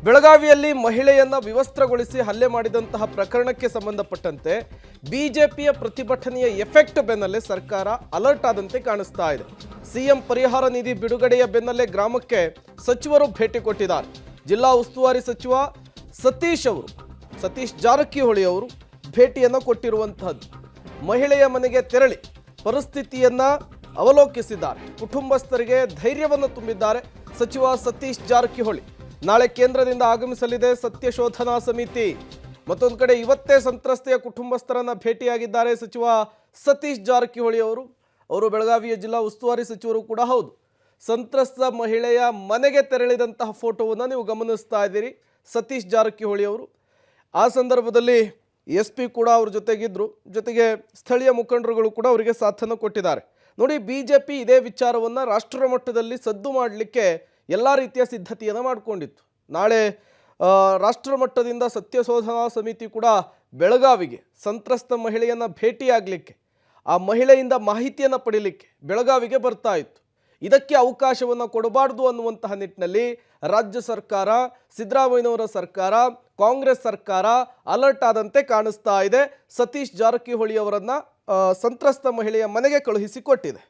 ಬೆಳಗಾವಿಯಲ್ಲಿ ಮಹಿಳೆಯನ್ನ ವಿವಸ್ತ್ರಗೊಳಿಸಿ ಹಲ್ಲೆ ಮಾಡಿದಂತಹ ಪ್ರಕರಣಕ್ಕೆ ಸಂಬಂಧಪಟ್ಟಂತೆ ಬಿಜೆಪಿಯ ಪ್ರತಿಭಟನೆಯ ಎಫೆಕ್ಟ್ ಬೆನ್ನಲ್ಲೇ ಸರ್ಕಾರ ಅಲರ್ಟ್ ಆದಂತೆ ಕಾಣಿಸ್ತಾ ಇದೆ. ಸಿಎಂ ಪರಿಹಾರ ನಿಧಿ ಬಿಡುಗಡೆಯ ಬೆನ್ನಲ್ಲೇ ಗ್ರಾಮಕ್ಕೆ ಸಚಿವರು ಭೇಟಿ ಕೊಟ್ಟಿದ್ದಾರೆ. ಜಿಲ್ಲಾ ಉಸ್ತುವಾರಿ ಸಚಿವ ಸತೀಶ್ ಜಾರಕಿಹೊಳಿ ಅವರು ಭೇಟಿಯನ್ನು ಕೊಟ್ಟಿರುವಂತಹದ್ದು. ಮಹಿಳೆಯ ಮನೆಗೆ ತೆರಳಿ ಪರಿಸ್ಥಿತಿಯನ್ನ ಅವಲೋಕಿಸಿದ್ದಾರೆ. ಕುಟುಂಬಸ್ಥರಿಗೆ ಧೈರ್ಯವನ್ನು ತುಂಬಿದ್ದಾರೆ ಸಚಿವ ಸತೀಶ್ ಜಾರಕಿಹೊಳಿ. ನಾಳೆ ಕೇಂದ್ರದಿಂದ ಆಗಮಿಸಲಿದೆ ಸತ್ಯ ಶೋಧನಾ ಸಮಿತಿ. ಮತ್ತೊಂದು ಕಡೆ ಇವತ್ತೇ ಸಂತ್ರಸ್ತೆಯ ಕುಟುಂಬಸ್ಥರನ್ನ ಭೇಟಿಯಾಗಿದ್ದಾರೆ ಸಚಿವ ಸತೀಶ್ ಜಾರಕಿಹೊಳಿ ಅವರು ಬೆಳಗಾವಿಯ ಜಿಲ್ಲಾ ಉಸ್ತುವಾರಿ ಸಚಿವರು ಕೂಡ ಹೌದು. ಸಂತ್ರಸ್ತ ಮಹಿಳೆಯ ಮನೆಗೆ ತೆರಳಿದಂತಹ ಫೋಟೋವನ್ನು ನೀವು ಗಮನಿಸ್ತಾ ಇದ್ದೀರಿ. ಸತೀಶ್ ಜಾರಕಿಹೊಳಿ ಅವರು ಆ ಸಂದರ್ಭದಲ್ಲಿ SP ಕೂಡ ಅವ್ರ ಜೊತೆಗಿದ್ರು. ಜೊತೆಗೆ ಸ್ಥಳೀಯ ಮುಖಂಡರುಗಳು ಕೂಡ ಅವರಿಗೆ ಸಾಥನ್ನು ಕೊಟ್ಟಿದ್ದಾರೆ. ನೋಡಿ, BJP ಇದೇ ವಿಚಾರವನ್ನು ರಾಷ್ಟ್ರ ಮಟ್ಟದಲ್ಲಿ ಸದ್ದು ಮಾಡಲಿಕ್ಕೆ ಎಲ್ಲ ರೀತಿಯ ಸಿದ್ಧತೆಯನ್ನು ಮಾಡಿಕೊಂಡಿತ್ತು. ನಾಳೆ ರಾಷ್ಟ್ರ ಮಟ್ಟದಿಂದ ಸತ್ಯಶೋಧನಾ ಸಮಿತಿ ಕೂಡ ಬೆಳಗಾವಿಗೆ ಸಂತ್ರಸ್ತ ಮಹಿಳೆಯನ್ನು ಭೇಟಿಯಾಗಲಿಕ್ಕೆ, ಆ ಮಹಿಳೆಯಿಂದ ಮಾಹಿತಿಯನ್ನು ಪಡೀಲಿಕ್ಕೆ ಬೆಳಗಾವಿಗೆ ಬರ್ತಾ ಇತ್ತು. ಇದಕ್ಕೆ ಅವಕಾಶವನ್ನು ಕೊಡಬಾರ್ದು ಅನ್ನುವಂತಹ ನಿಟ್ಟಿನಲ್ಲಿ ರಾಜ್ಯ ಸರ್ಕಾರ, ಸಿದ್ದರಾಮಯ್ಯನವರ ಸರ್ಕಾರ, ಕಾಂಗ್ರೆಸ್ ಸರ್ಕಾರ ಅಲರ್ಟ್ ಆದಂತೆ ಕಾಣಿಸ್ತಾ ಇದೆ. ಸತೀಶ್ ಜಾರಕಿಹೊಳಿ ಅವರನ್ನು ಸಂತ್ರಸ್ತ ಮಹಿಳೆಯ ಮನೆಗೆ ಕಳುಹಿಸಿಕೊಟ್ಟಿದೆ.